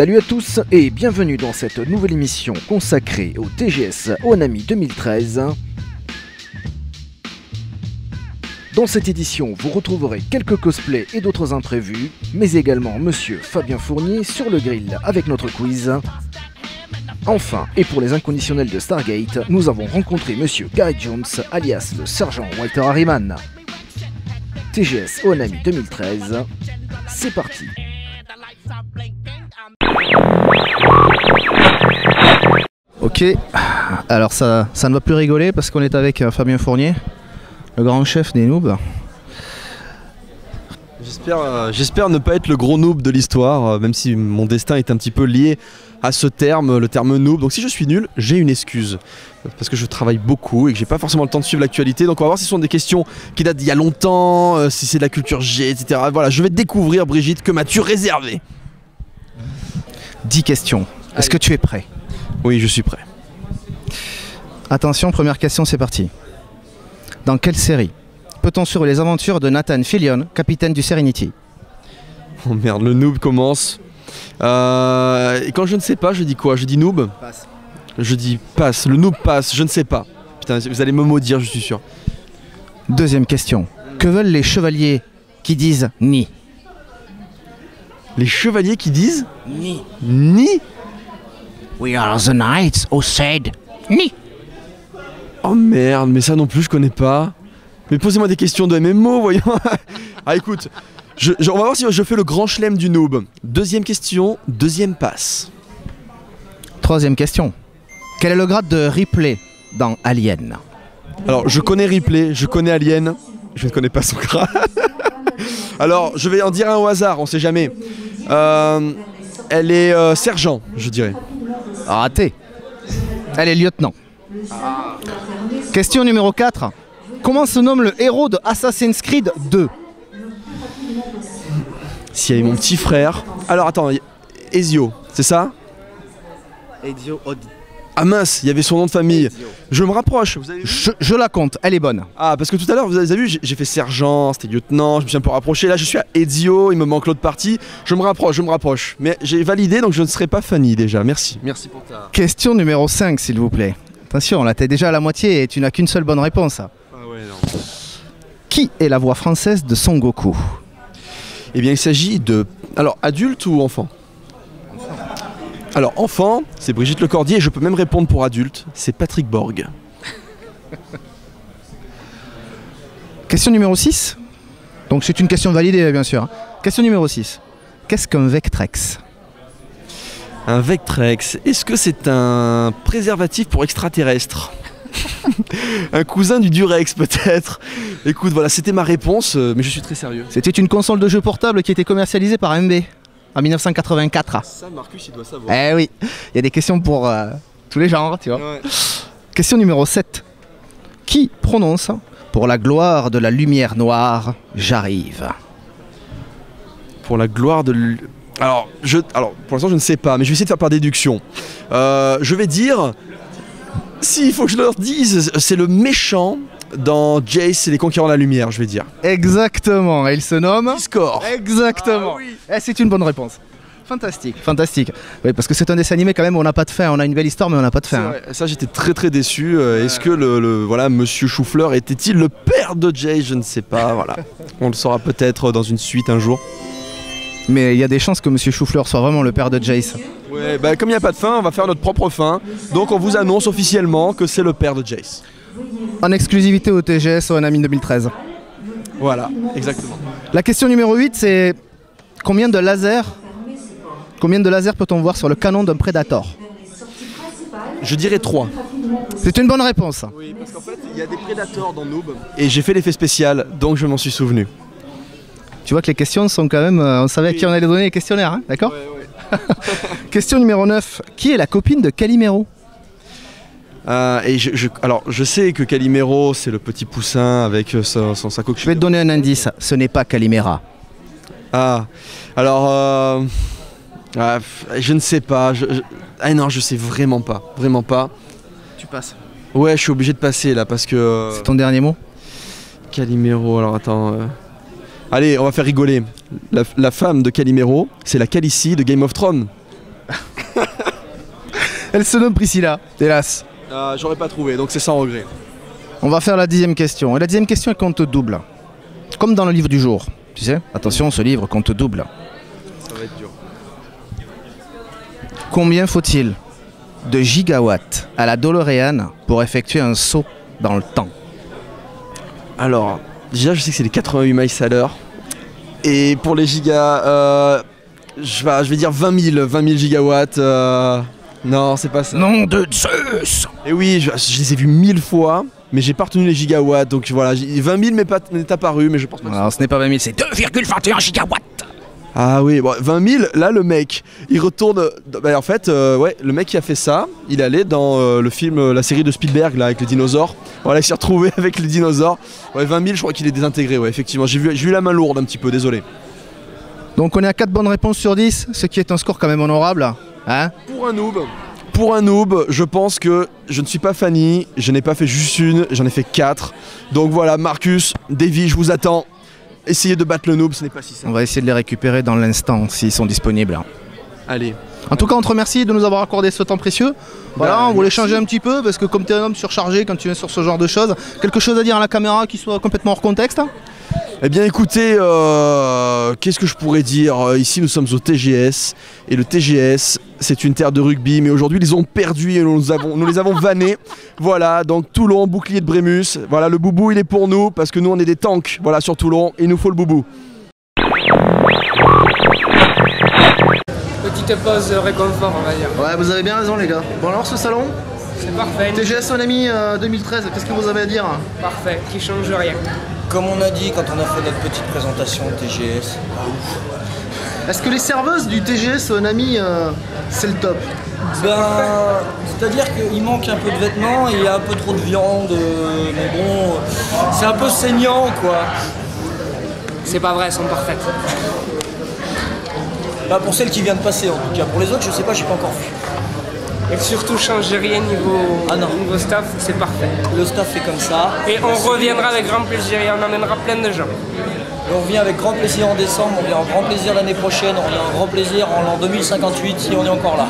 Salut à tous et bienvenue dans cette nouvelle émission consacrée au TGS Onami 2013. Dans cette édition, vous retrouverez quelques cosplays et d'autres imprévus, mais également Monsieur Fabien Fournier sur le grill avec notre quiz. Enfin, et pour les inconditionnels de Stargate, nous avons rencontré Monsieur Gary Jones, alias le sergent Walter Harriman. TGS Onami 2013, c'est parti. Ok, alors ça ne va plus rigoler parce qu'on est avec Fabien Fournier, le grand chef des noobs. J'espère ne pas être le gros noob de l'histoire, même si mon destin est un petit peu lié à ce terme, le terme noob. Donc si je suis nul, j'ai une excuse. Parce que je travaille beaucoup et que j'ai pas forcément le temps de suivre l'actualité. Donc on va voir si ce sont des questions qui datent d'il y a longtemps, si c'est de la culture G, etc. Voilà, je vais découvrir, Brigitte, que m'as-tu réservé? 10 questions. Est-ce que tu es prêt? Oui, je suis prêt. Attention, première question, c'est parti. Dans quelle série peut-on suivre les aventures de Nathan Fillion, capitaine du Serenity? Oh merde, le noob commence. Et quand je ne sais pas, je dis quoi? Je dis noob? Passe. Je dis passe, le noob passe, je ne sais pas. Putain, vous allez me maudire, je suis sûr. Deuxième question. Que veulent les chevaliers qui disent ni? Les chevaliers qui disent Ni. ni? We are the knights who said ni. Oh merde, mais ça non plus je connais pas. Mais posez-moi des questions de MMO, voyons. Ah écoute, on va voir si je fais le grand chelem du noob. Deuxième question, deuxième passe. Troisième question. Quel est le grade de Ripley dans Alien? Alors je connais Ripley, je connais Alien, je ne connais pas son grade. Alors je vais en dire un au hasard, on sait jamais. Elle est sergent, je dirais. Raté. Elle est lieutenant. Question numéro 4. Comment se nomme le héros de Assassin's Creed 2? S'il y avait mon petit frère... Alors attends, Ezio, c'est ça? Ezio Audi. Ah mince, il y avait son nom de famille. Je me rapproche. Vous avez vu? Je la compte, elle est bonne. Ah, parce que tout à l'heure, vous avez vu, j'ai fait sergent, c'était lieutenant, je me suis un peu rapproché. Là, je suis à Ezio, il me manque l'autre partie. Je me rapproche. Mais j'ai validé, donc je ne serai pas Fanny déjà. Merci. Merci pour ta... Question numéro 5, s'il vous plaît. Attention, là, t'es déjà à la moitié et tu n'as qu'une seule bonne réponse. Ah ouais, non. Qui est la voix française de Son Goku? Eh bien, il s'agit de... Alors, adulte ou enfant? Alors, enfant, c'est Brigitte Lecordier, et je peux même répondre pour adulte, c'est Patrick Borg. Question numéro 6. Donc c'est une question validée, bien sûr. Question numéro 6. Qu'est-ce qu'un Vectrex? Un Vectrex, est-ce que c'est un préservatif pour extraterrestres? Un cousin du Durex, peut-être? Écoute, voilà, c'était ma réponse, mais je suis très sérieux. C'était une console de jeu portable qui était commercialisée par MB en 1984. Ça, Marcus, il doit savoir. Eh oui, il y a des questions pour tous les genres, tu vois. Ouais. Question numéro 7. Qui prononce pour la gloire de la lumière noire, j'arrive? Pour la gloire de... Alors, pour l'instant, je ne sais pas, mais je vais essayer de faire par déduction. Je vais dire... S'il faut que je leur dise, c'est le méchant dans Jace et les Conquérants de la Lumière, je vais dire. Exactement, et il se nomme... Discord. Exactement. Ah, oui. Eh, c'est une bonne réponse. Fantastique, fantastique. Oui, parce que c'est un dessin animé quand même où on n'a pas de fin. On a une belle histoire, mais on n'a pas de fin. Hein. Ça, j'étais très déçu. Est-ce que voilà, Monsieur Choufleur était-il le père de Jace? Je ne sais pas. Voilà. On le saura peut-être dans une suite un jour. Mais il y a des chances que Monsieur Choufleur soit vraiment le père de Jace. Ouais, bah, comme il n'y a pas de fin, on va faire notre propre fin. Donc on vous annonce officiellement que c'est le père de Jace. En exclusivité au TGS Onami 2013. Voilà, exactement. La question numéro 8, c'est combien de lasers peut-on voir sur le canon d'un Predator? Je dirais 3. C'est une bonne réponse. Oui, parce qu'en fait, il y a des Predators dans Noob. Et j'ai fait l'effet spécial, donc je m'en suis souvenu. Tu vois que les questions sont quand même... on savait à qui on allait donner les questionnaires, hein, d'accord? Ouais. Question numéro 9. Qui est la copine de Calimero? Alors, je sais que Calimero, c'est le petit poussin avec sa coquille. Je vais te donner un indice. Ce n'est pas Calimera. Ah, alors... je ne sais pas. Ah non, je sais vraiment pas. Vraiment pas. Tu passes. Ouais, je suis obligé de passer là parce que... C'est ton dernier mot? Calimero, alors attends... Allez, on va faire rigoler. La femme de Calimero, c'est la Khaleesi de Game of Thrones. Elle se nomme Priscilla, hélas. J'aurais pas trouvé, donc c'est sans regret. On va faire la 10e question. Et la 10e question, elle compte double. Comme dans le livre du jour. Tu sais, attention, ce livre compte double. Ça va être dur. Combien faut-il de gigawatts à la DeLorean pour effectuer un saut dans le temps? Alors, déjà, je sais que c'est les 88 miles à l'heure. Et pour les gigas, je vais dire 20 000 gigawatts. Non, c'est pas ça. Nom de Zeus! Et oui, je les ai vus 1000 fois, mais j'ai pas retenu les gigawatts. Donc voilà, 20 000 m'est apparu, mais je pense pas que Alors ce n'est pas 20 000, c'est 2,21 gigawatts! Ah oui, bon, 20 000, là le mec, il retourne. Bah, en fait, ouais, le mec qui a fait ça, il est allé dans le film, la série de Spielberg là, avec les dinosaures. Voilà, il s'est retrouvé avec les dinosaures. Ouais, 20 000, je crois qu'il est désintégré, ouais, effectivement. J'ai vu la main lourde un petit peu, désolé. Donc on est à 4 bonnes réponses sur 10, ce qui est un score quand même honorable. Hein? Pour un noob, je pense que je ne suis pas Fanny, je n'ai pas fait juste une, j'en ai fait 4. Donc voilà, Marcus, Davy, je vous attends. Essayez de battre le noob, ce n'est pas si simple. On va essayer de les récupérer dans l'instant s'ils sont disponibles. Allez. En tout cas, on te remercie de nous avoir accordé ce temps précieux. Voilà, on voulait changer un petit peu parce que comme tu es un homme surchargé quand tu viens sur ce genre de choses, quelque chose à dire à la caméra qui soit complètement hors contexte? Eh bien écoutez, qu'est-ce que je pourrais dire? Ici nous sommes au TGS et le TGS c'est une terre de rugby, mais aujourd'hui ils les ont perdus et nous les avons vannés. Voilà, donc Toulon, bouclier de Brémus. Voilà, le boubou il est pour nous parce que nous on est des tanks. Voilà, sur Toulon, il nous faut le boubou. Petite pause réconfort on va dire. Ouais, vous avez bien raison les gars. Bon alors ce salon, C'est parfait. TGS Onami 2013, qu'est-ce que vous avez à dire? Parfait, qui change rien. Comme on a dit quand on a fait notre petite présentation TGS, Est-ce que les serveuses du TGS Onami, c'est le top? ben, c'est-à-dire qu'il manque un peu de vêtements et il y a un peu trop de viande, mais bon, c'est un peu saignant quoi. C'est pas vrai, elles sont parfaites. Bah, pour celle qui vient de passer en tout cas, pour les autres je sais pas, j'ai pas encore vu. Et surtout, change rien niveau staff, c'est parfait. Le staff est comme ça. Et on reviendra avec grand plaisir et on emmènera plein de gens. Et on revient avec grand plaisir en décembre, on revient en grand plaisir l'année prochaine, on revient en grand plaisir en l'an 2058 si on est encore là.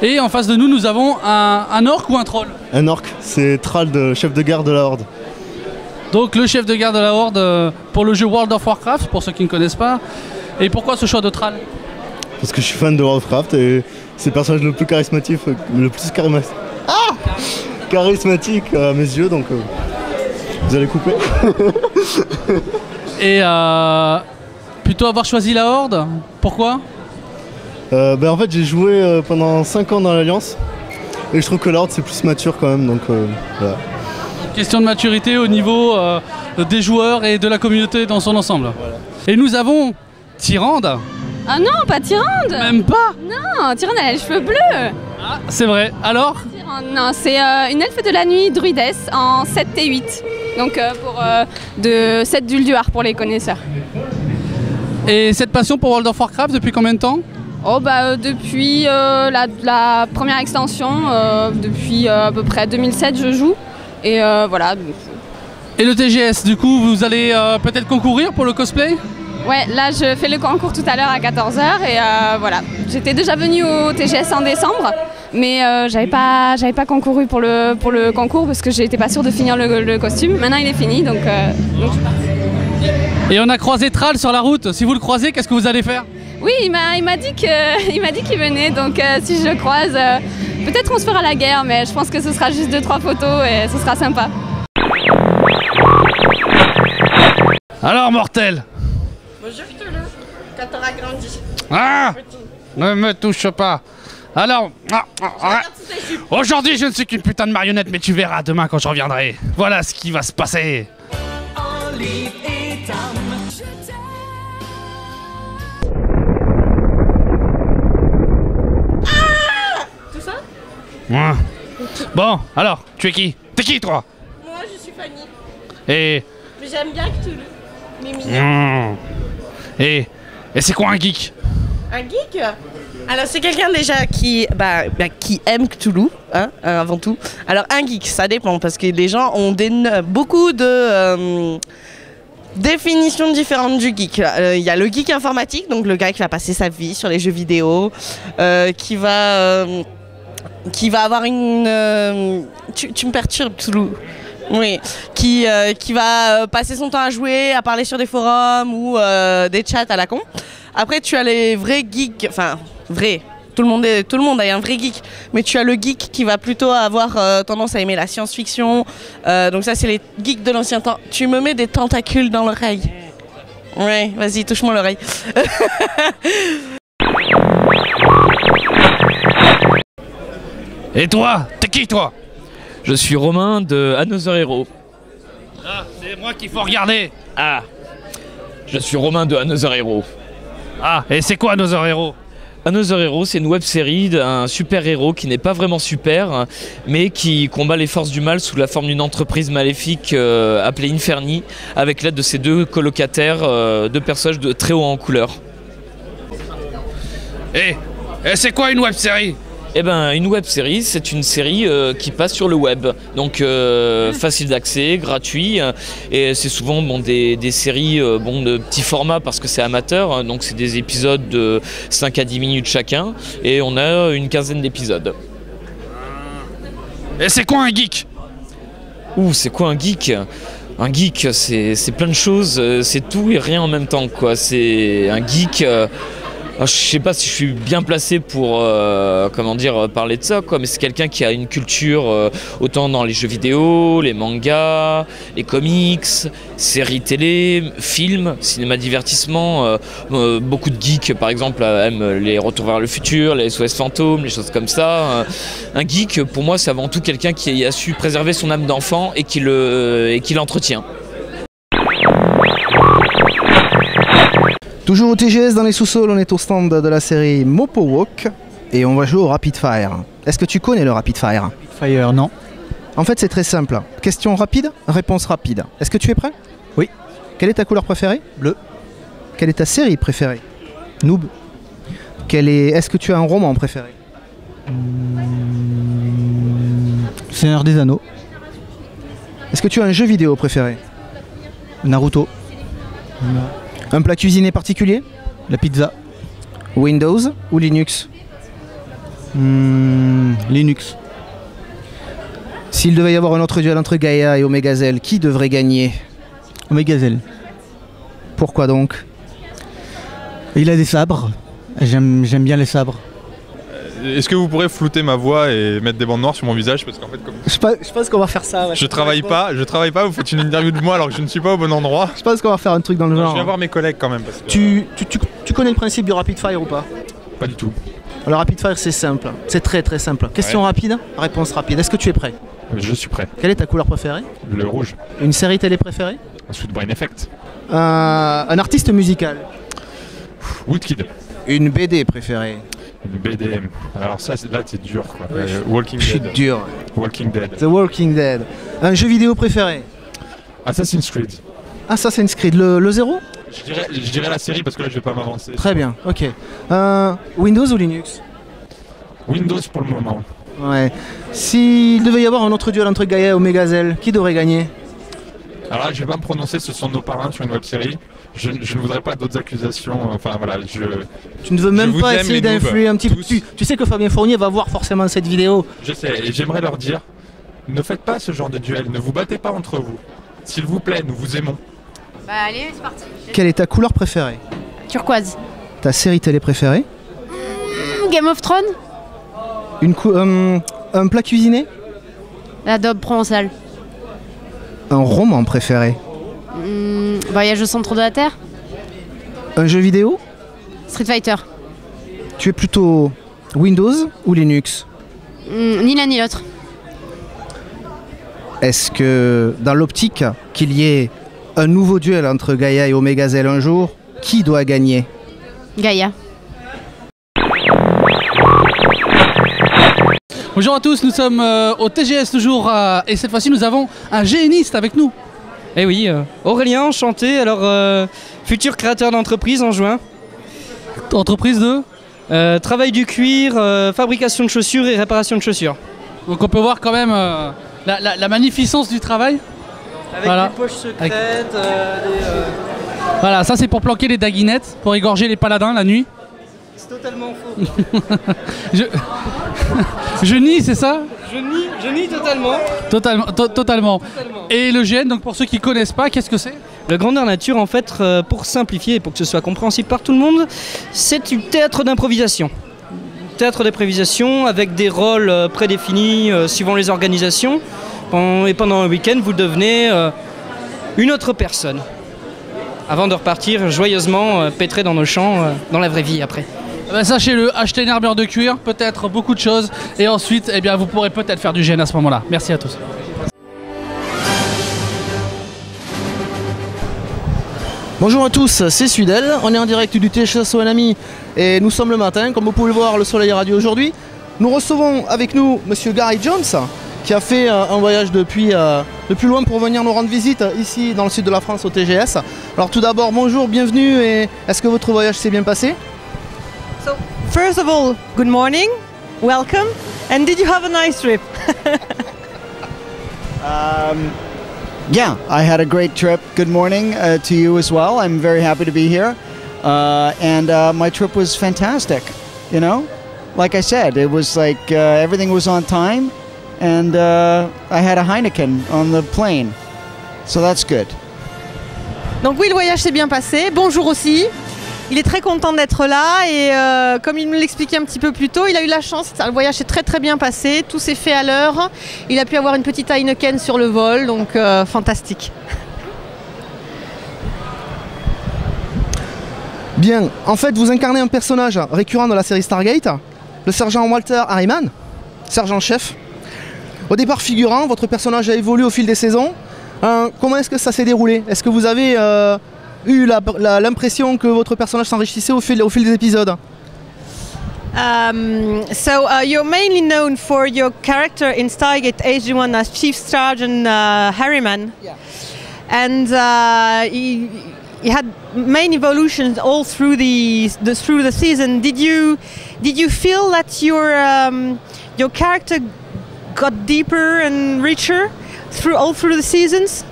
Et en face de nous, nous avons un orc ou un troll? Un orc, c'est Thrall, chef de garde de la Horde. Donc le chef de garde de la Horde pour le jeu World of Warcraft, pour ceux qui ne connaissent pas. Et pourquoi ce choix de Thrall? Parce que je suis fan de World of Warcraft et c'est le personnage le plus charismatique, charismatique à mes yeux, donc vous allez couper. Et plutôt avoir choisi la Horde, pourquoi? Ben en fait j'ai joué pendant 5 ans dans l'Alliance et je trouve que la Horde c'est plus mature quand même, donc voilà. Question de maturité au niveau des joueurs et de la communauté dans son ensemble. Voilà. Et nous avons Tyrande. Ah non, pas Tyrande. Même pas? Non, Tyrande elle a les cheveux bleus. Ah, c'est vrai. Alors? Tyrande, non, c'est une elfe de la nuit druidesse en 7 et 8. Donc pour de 7 d'Ulduar pour les connaisseurs. Et cette passion pour World of Warcraft depuis combien de temps? Oh bah depuis la première extension, depuis à peu près 2007 je joue. Et voilà. Et le TGS, du coup, vous allez peut-être concourir pour le cosplay? Ouais, là je fais le concours tout à l'heure à 14 h et voilà. J'étais déjà venue au TGS en décembre, mais j'avais pas concouru pour le concours parce que j'étais pas sûre de finir le costume. Maintenant il est fini, donc je suis partie. Et on a croisé Thrall sur la route. Si vous le croisez, qu'est-ce que vous allez faire? Oui, il m'a dit qu'il venait, donc si je le croise, peut-être on se fera la guerre, mais je pense que ce sera juste 2-3 photos et ce sera sympa. Alors mortel. Bonjour Cthulhu, quand t'auras grandi. Ah, ne me touche pas. Alors, aujourd'hui je ne suis qu'une putain de marionnette, mais tu verras demain quand je reviendrai. Voilà ce qui va se passer. Tout ça? Ouais. Bon, alors, tu es qui? T'es qui toi? Moi je suis Fanny. Et... Mais j'aime bien Cthulhu. Il est mignon. Et c'est quoi un geek? Un geek? Alors c'est quelqu'un déjà qui aime Cthulhu, hein, avant tout. Alors un geek, ça dépend parce que les gens ont beaucoup de définitions différentes du geek. Il y a le geek informatique, donc le gars qui va passer sa vie sur les jeux vidéo, qui va avoir une... tu me perturbes, Toulou. Oui, qui va passer son temps à jouer, à parler sur des forums ou des chats à la con. Après, tu as les vrais geeks, enfin, vrais. Tout le monde est un vrai geek, mais tu as le geek qui va plutôt avoir tendance à aimer la science-fiction. Donc ça, c'est les geeks de l'ancien temps. Tu me mets des tentacules dans l'oreille. Ouais, vas-y, touche-moi l'oreille. Et toi, t'es qui toi? Je suis Romain de Another Hero. Ah, c'est moi qu'il faut regarder. Ah, je suis Romain de Another Hero. Ah, et c'est quoi Another Hero? Another Hero, c'est une web-série d'un super-héros qui n'est pas vraiment super, mais qui combat les forces du mal sous la forme d'une entreprise maléfique appelée Inferni, avec l'aide de ses deux colocataires, deux personnages de très haut en couleur. Et c'est quoi une web-série? Eh ben, une web-série, c'est une série qui passe sur le web, donc facile d'accès, gratuit, et c'est souvent des séries de petit format parce que c'est amateur, donc c'est des épisodes de 5 à 10 minutes chacun, et on a une quinzaine d'épisodes. Et c'est quoi un geek? C'est quoi un geek? Un geek, c'est plein de choses, c'est tout et rien en même temps, quoi. C'est un geek... je sais pas si je suis bien placé pour parler de ça, quoi, mais c'est quelqu'un qui a une culture autant dans les jeux vidéo, les mangas, les comics, séries télé, films, cinéma divertissement. Beaucoup de geeks par exemple aiment les Retours vers le futur, les SOS fantômes, les choses comme ça. Un geek pour moi c'est avant tout quelqu'un qui a su préserver son âme d'enfant et qui l'entretient. Toujours au TGS dans les sous-sols, on est au stand de la série Mopo Walk et on va jouer au Rapid Fire. Est-ce que tu connais le Rapid Fire? Rapid Fire, non. En fait, c'est très simple. Question rapide, réponse rapide. Est-ce que tu es prêt? Oui. Quelle est ta couleur préférée? Bleu. Quelle est ta série préférée? Noob. Est-ce que tu as un roman préféré? Seigneur des Anneaux. Est-ce que tu as un jeu vidéo préféré? Naruto. Un plat cuisiné particulier? La pizza. Windows ou Linux? Linux. S'il devait y avoir un autre duel entre Gaïa et Omegazelle, qui devrait gagner? Omegazelle. Pourquoi donc? Il a des sabres. J'aime bien les sabres. Est-ce que vous pourrez flouter ma voix et mettre des bandes noires sur mon visage parce qu'en fait comme... Je pense qu'on va faire ça. Ouais. Je travaille pas, vous faites une interview de moi alors que je ne suis pas au bon endroit. Je pense qu'on va faire un truc dans le genre. Je vais voir mes collègues quand même. Parce que, tu connais le principe du Rapid Fire ou pas? Pas du tout. Le Rapid Fire c'est simple, c'est très très simple. Question rapide, réponse rapide. Est-ce que tu es prêt? Je suis prêt. Quelle est ta couleur préférée? Le rouge. Une série télé préférée? Sweet Brain Effect. Un artiste musical? Woodkid. Une BD préférée? Une BD. Alors ça, là c'est dur quoi. Walking Je suis Dead. dur. Walking Dead. The Walking Dead. Un jeu vidéo préféré? Assassin's Creed. Assassin's Creed, le 0? Je dirais la série parce que là je vais pas m'avancer. Très bien, ok. Windows ou Linux? Windows pour le moment. Ouais. S'il devait y avoir un autre duel entre Gaïa et Omegazelle, qui devrait gagner? Alors là je vais pas me prononcer, ce sont nos parrains sur une web série. Je ne voudrais pas d'autres accusations, enfin voilà, Tu ne veux même pas essayer d'influer un petit peu. Tu sais que Fabien Fournier va voir forcément cette vidéo. Je sais, et j'aimerais leur dire, ne faites pas ce genre de duel, ne vous battez pas entre vous. S'il vous plaît, nous vous aimons. Bah allez, c'est parti. Quelle est ta couleur préférée? Turquoise. Ta série télé préférée? Game of Thrones. Un plat cuisiné? La daube provençale. Un roman préféré? Voyage au centre de la Terre. Un jeu vidéo? Street Fighter. Tu es plutôt Windows ou Linux? Ni l'un ni l'autre. Est-ce que dans l'optique qu'il y ait un nouveau duel entre Gaïa et Omegazelle un jour, qui doit gagner? Gaïa. Bonjour à tous, nous sommes au TGS toujours et cette fois-ci nous avons un géniste avec nous. Eh oui, Aurélien, enchanté, alors futur créateur d'entreprise en juin. Entreprise de travail du cuir, fabrication de chaussures et réparation de chaussures. Donc on peut voir quand même la magnificence du travail. Avec Voilà. des poches secrètes, Voilà, ça c'est pour planquer les daguinettes, pour égorger les paladins la nuit. C'est totalement faux. Je nie, c'est ça? Je nie totalement. Totalement. Et le GN, donc pour ceux qui connaissent pas, qu'est-ce que c'est? Le Grandeur Nature, en fait, pour simplifier et pour que ce soit compréhensible par tout le monde, c'est du théâtre d'improvisation. Théâtre d'improvisation avec des rôles prédéfinis suivant les organisations. Et pendant un week-end, vous devenez une autre personne. Avant de repartir joyeusement pétrer dans nos champs, dans la vraie vie après. Ben, sachez-le, achetez une armure de cuir, peut-être beaucoup de choses, et ensuite, eh bien, vous pourrez peut-être faire du GN à ce moment-là. Merci à tous. Bonjour à tous, c'est Sudel, on est en direct du THS Soanami et nous sommes le matin, comme vous pouvez le voir, le soleil est radieux aujourd'hui. Nous recevons avec nous Monsieur Gary Jones qui a fait un voyage depuis loin pour venir nous rendre visite ici dans le sud de la France au TGS. Alors tout d'abord, bonjour, bienvenue et est-ce que votre voyage s'est bien passé? So, first of all, good morning, welcome, and did you have a nice trip? Yeah, I had a great trip. Good morning to you as well. I'm very happy to be here. And my trip was fantastic, you know? Like I said, it was like everything was on time and I had a Heineken on the plane. So that's good. Donc oui, le voyage s'est bien passé. Bonjour aussi. Il est très content d'être là et comme il me l'expliquait un petit peu plus tôt, il a eu la chance, le voyage s'est très très bien passé, tout s'est fait à l'heure, il a pu avoir une petite Heineken sur le vol, donc fantastique. Bien, en fait vous incarnez un personnage récurrent de la série Stargate, le sergent Walter Harriman, sergent-chef. Au départ figurant, votre personnage a évolué au fil des saisons. Comment est-ce que ça s'est déroulé? Est-ce que vous avez eu l'impression que votre personnage s'enrichissait au fil des épisodes? You're mainly known for your character in Stargate SG-1 as Chief Sergeant Harriman, and he had main evolutions all through the season. Did you feel that your character got deeper and richer all through the seasons?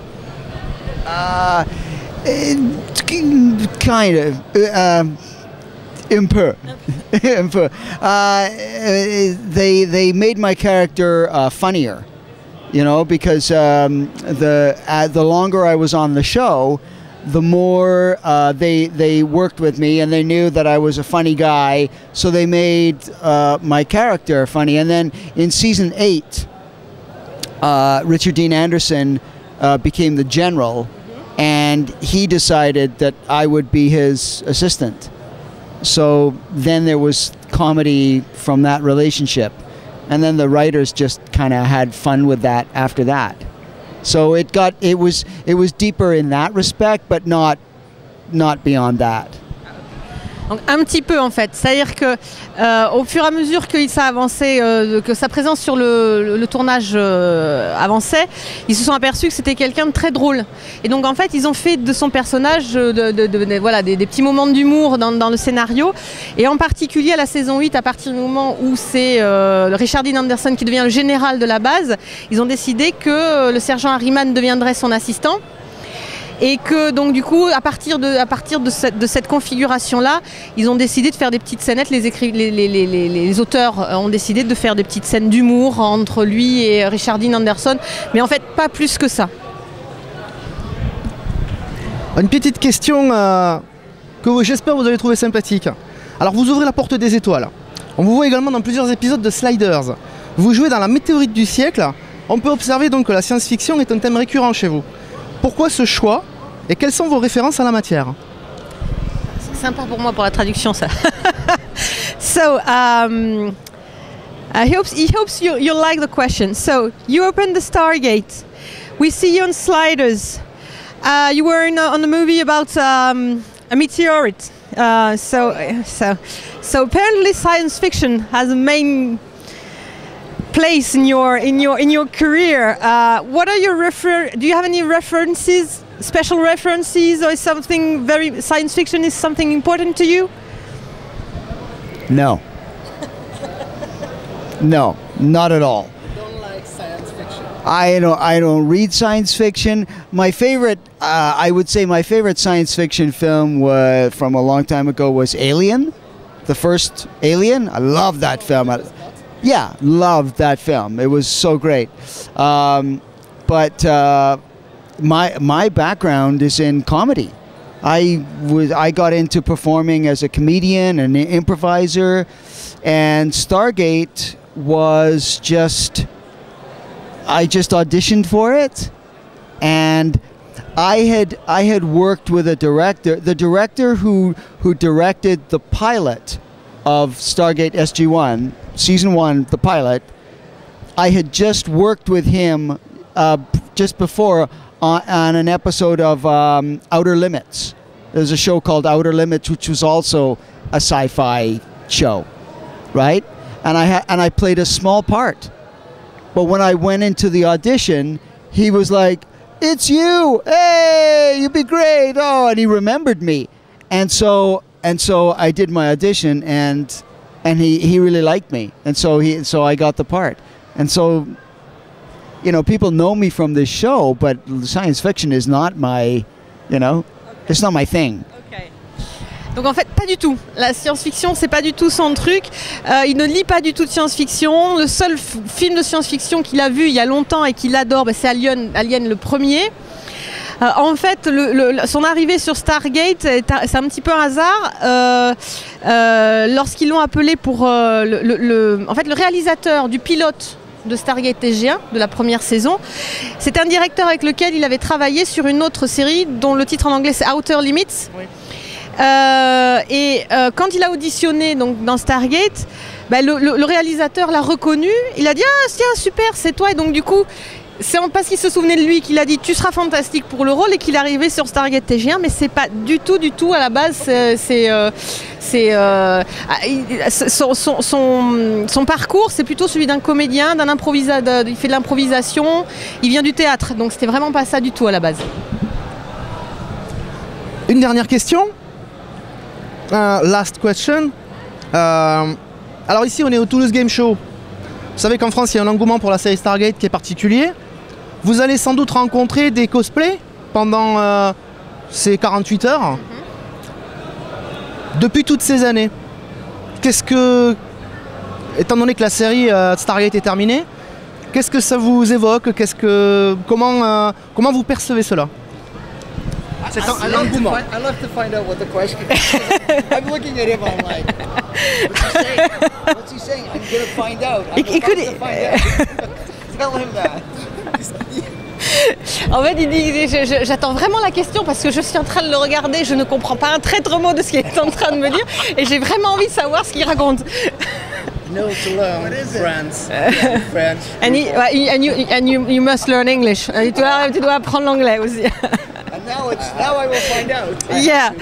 Kind of. They made my character funnier, you know, because the longer I was on the show, the more they worked with me and they knew that I was a funny guy, so they made my character funny. And then in season 8, Richard Dean Anderson became the general, and he decided that I would be his assistant. So then there was comedy from that relationship, and then the writers just kind of had fun with that after that. So it was deeper in that respect, but not beyond that. Donc, un petit peu en fait, c'est-à-dire que au fur et à mesure que ça avançait, que sa présence sur le tournage avançait, ils se sont aperçus que c'était quelqu'un de très drôle. Et donc en fait ils ont fait de son personnage voilà, des petits moments d'humour dans le scénario. Et en particulier à la saison 8, à partir du moment où c'est Richard Dean Anderson qui devient le général de la base, ils ont décidé que le sergent Harriman deviendrait son assistant. Et que donc du coup, à partir de cette configuration-là, ils ont décidé de faire des petites scénettes, les auteurs ont décidé de faire des petites scènes d'humour entre lui et Richard Dean Anderson, mais en fait pas plus que ça. Une petite question que j'espère vous allez trouver sympathique. Alors vous ouvrez la porte des étoiles. On vous voit également dans plusieurs épisodes de Sliders. Vous jouez dans la météorite du siècle. On peut observer donc que la science-fiction est un thème récurrent chez vous. Pourquoi ce choix et quelles sont vos références à la matière? C'est sympa pour moi pour la traduction ça. So, he hopes you like the question. So, you opened the Stargate. We see you on Sliders. You were on a movie about a meteorite. So apparently science fiction has a main place in your career. What are your do you have any references, special references, or is something very science fiction is something important to you? No. No, not at all. You don't like science fiction? I don't read science fiction. My favorite, I would say, my favorite science fiction film from a long time ago was Alien, the first Alien. I love that film. Yeah, loved that film. It was so great. But my background is in comedy. I got into performing as a comedian and an improviser, and Stargate was just, I just auditioned for it, and I had worked with a director, the director who directed the pilot of Stargate SG-1, season 1, the pilot. I had just worked with him just before on an episode of Outer Limits. There's a show called Outer Limits, which was also a sci-fi show, right? And I played a small part. But when I went into the audition, he was like, "It's you! Hey, you'd be great!" Oh, and he remembered me, and so I did my audition, and he really liked me, and so I got the part, and so, you know, people know me from this show, but science fiction is not my, you know, it's not my thing. Donc en fait, pas du tout. La science-fiction, c'est pas du tout son truc. Il ne lit pas du tout de science-fiction. Le seul film de science-fiction qu'il a vu il y a longtemps et qu'il adore, c'est Alien le premier. En fait, son arrivée sur Stargate, c'est un petit peu un hasard. Lorsqu'ils l'ont appelé pour en fait, le réalisateur du pilote de Stargate SG-1, de la première saison, c'est un directeur avec lequel il avait travaillé sur une autre série dont le titre en anglais c'est Outer Limits. Oui. Quand il a auditionné donc, dans Stargate, le réalisateur l'a reconnu, il a dit « Ah tiens, super, c'est toi » et donc du coup, c'est parce qu'il se souvenait de lui qu'il a dit « Tu seras fantastique pour le rôle » et qu'il est arrivé sur Stargate SG-1, mais c'est pas du tout à la base, son parcours, c'est plutôt celui d'un comédien, d'un improvisateur, il fait de l'improvisation, il vient du théâtre, donc c'était vraiment pas ça du tout à la base. Une dernière question. Last question. Alors ici on est au Toulouse Game Show. Vous savez qu'en France il y a un engouement pour la série Stargate qui est particulier. Vous allez sans doute rencontrer des cosplays pendant ces 48 heures. Depuis toutes ces années, étant donné que la série Stargate est terminée, qu'est-ce que ça vous évoque? Comment vous percevez cela? I love to find out what the question is. I'm looking at him, I'm like, what's he saying? I'm going to find out. Tell him that. En fait, il dit, j'attends vraiment la question parce que je suis en train de le regarder, je ne comprends pas un traître mot de ce qu'il est en train de me dire et j'ai vraiment envie de savoir ce qu'il raconte. No, to learn France. And you must learn English. Tu dois apprendre l'anglais aussi. Now I will find out. Yeah.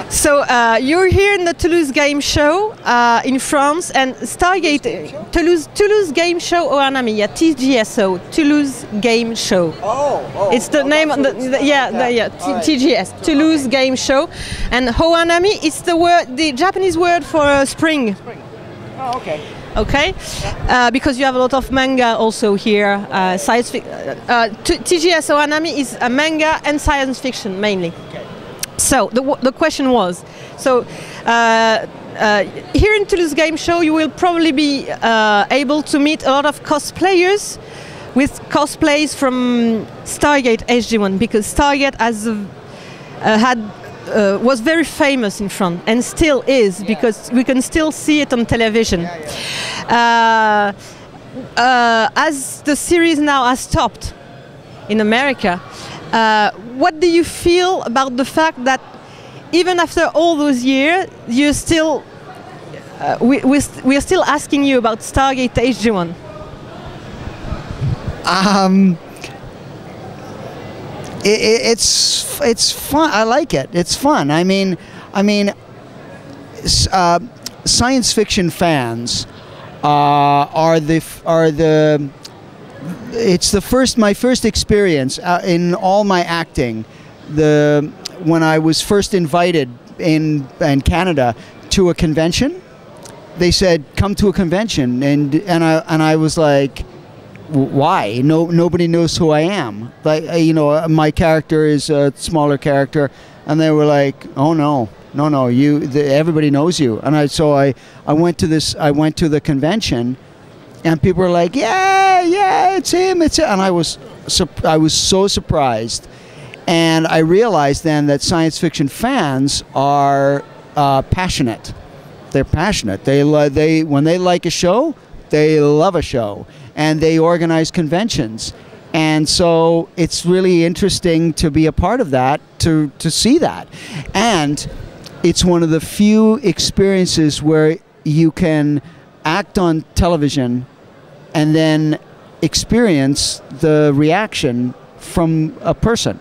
So you're here in the Toulouse Game Show in France, and Stargate Toulouse Game Show Ohanami, yeah, TGSO, Toulouse Game Show. Oh. It's the name of TGS, Toulouse Game Show, and Ohanami is the Japanese word for spring. Oh, okay. Okay, because you have a lot of manga also here. TGS Ohanami is a manga and science fiction mainly. Okay. So the question was, here in Toulouse Game Show you will probably be able to meet a lot of cosplayers with cosplays from Stargate SG-1 because Stargate was very famous in France and still is because we can still see it on television. As the series now has stopped in America, what do you feel about the fact that even after all those years, you're still we're still asking you about Stargate SG-1? It's fun. I like it. It's fun. I mean, science fiction fans it's my first experience in all my acting. When I was first invited in Canada to a convention, they said come to a convention, and I was like, why? Nobody knows who I am. Like, you know, my character is a smaller character, and they were like, "Oh no, everybody knows you." And I went to the convention, and people were like, "Yeah, it's him, it's him." And I was so surprised, and I realized then that science fiction fans are passionate. They're passionate. When they like a show, they love a show, and they organize conventions. And so it's really interesting to be a part of that, to see that. And it's one of the few experiences where you can act on television and then experience the reaction from a person.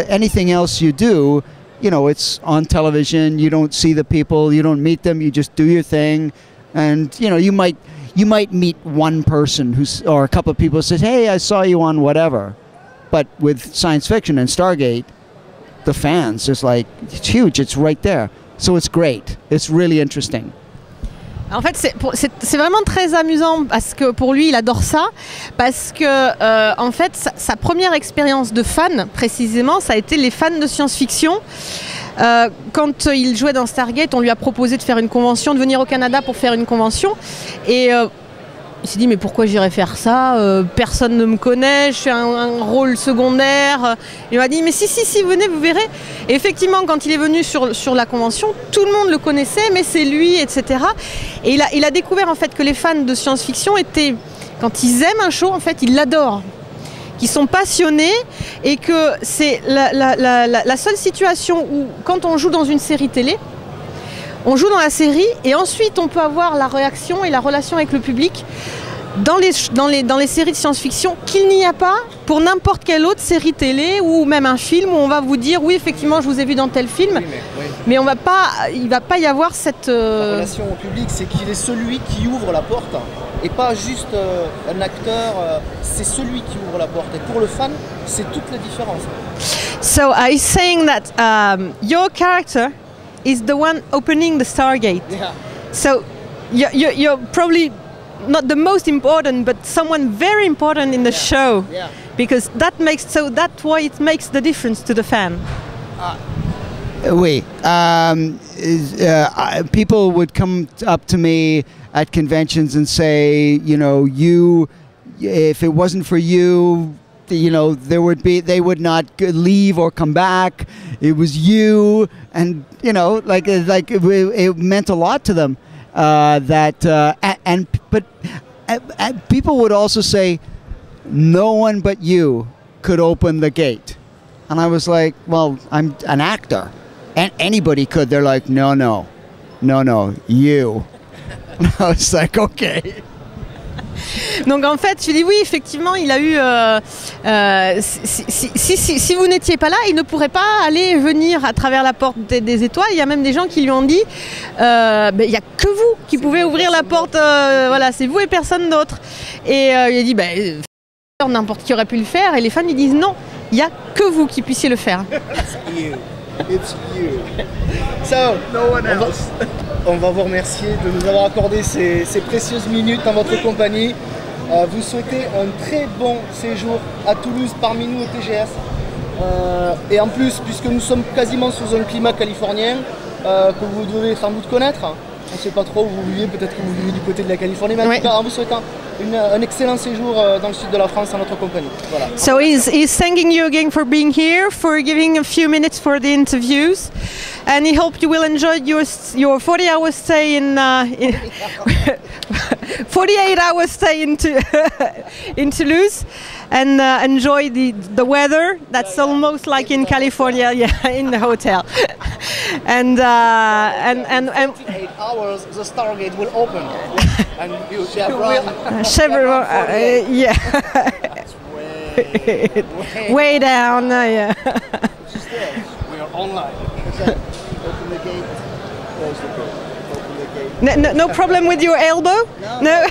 Anything else you do, you know, it's on television, you don't see the people, you don't meet them, you just do your thing. And, you know, you might meet one person or a couple of people who says, "Hey, I saw you on whatever." But with science fiction and Stargate, the fans, it's like, it's huge, it's right there. So it's great. It's really interesting. En fait, c'est vraiment très amusant parce que pour lui, il adore ça. Parce que, en fait, sa première expérience de fan, précisément, ça a été les fans de science-fiction. Quand il jouait dans Stargate, on lui a proposé de faire une convention, de venir au Canada pour faire une convention. Et il s'est dit, mais pourquoi j'irais faire ça? Personne ne me connaît, je suis un rôle secondaire. Il m'a dit, mais si, venez, vous verrez. Et effectivement, quand il est venu sur la convention, tout le monde le connaissait, mais c'est lui, etc. Et il a découvert en fait que les fans de science-fiction étaient, quand ils aiment un show, en fait, ils l'adorent. Qu'ils sont passionnés et que c'est la seule situation où, quand on joue dans une série télé, on joue dans la série et ensuite on peut avoir la réaction et la relation avec le public dans les séries de science-fiction qu'il n'y a pas pour n'importe quelle autre série télé ou même un film où on va vous dire oui effectivement je vous ai vu dans tel film, mais il va pas y avoir cette... La relation au public, c'est qu'il est celui qui ouvre la porte et pas juste un acteur, c'est celui qui ouvre la porte et pour le fan c'est toute la différence. So he's saying that your character is the one opening the Stargate. Yeah. So you're probably not the most important, but someone very important in the show. Yeah. Because that's why it makes the difference to the fan. Oui. People would come up to me at conventions and say, you know, if it wasn't for you, you know, they would not leave or come back. It was you, and you know, like it meant a lot to them. But people would also say, no one but you could open the gate, and I was like, well, I'm an actor, and anybody could. They're like, no, you. And I was like, okay. Donc en fait, je lui dis oui, effectivement, il a eu. Si vous n'étiez pas là, il ne pourrait pas aller venir à travers la porte des étoiles. Il y a même des gens qui lui ont dit, il n'y a que vous qui pouvez ouvrir la porte. Voilà, c'est vous et personne d'autre. Et il a dit, n'importe qui aurait pu le faire. Et les fans lui disent non, il n'y a que vous qui puissiez le faire. It's you. So, no one else. On va vous remercier de nous avoir accordé ces précieuses minutes en votre compagnie. Vous souhaitez un très bon séjour à Toulouse parmi nous au TGS. Et en plus, puisque nous sommes quasiment sous un climat californien que vous devez sans doute connaître, on ne sait pas trop où vous vivez, peut-être que vous vivez du côté de la Californie, mais en tout cas, en vous souhaitant un excellent séjour dans le sud de la France en notre compagnie. Voilà. So he's thanking you again for being here, for giving a few minutes for the interviews, and he hopes you will enjoy your 40-hour stay in 48-hour stay in Toulouse, and enjoy the weather. That's almost like in California, yeah, in the hotel. And 48 hours, the Stargate will open, and you Chevron, yeah. Way down, yeah. We are online. Open the gate, close the gate. Open the gate. No problem with your elbow? No.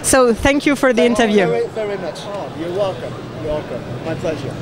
So thank you for the interview. Very much. Oh, you're welcome. You're welcome. My pleasure.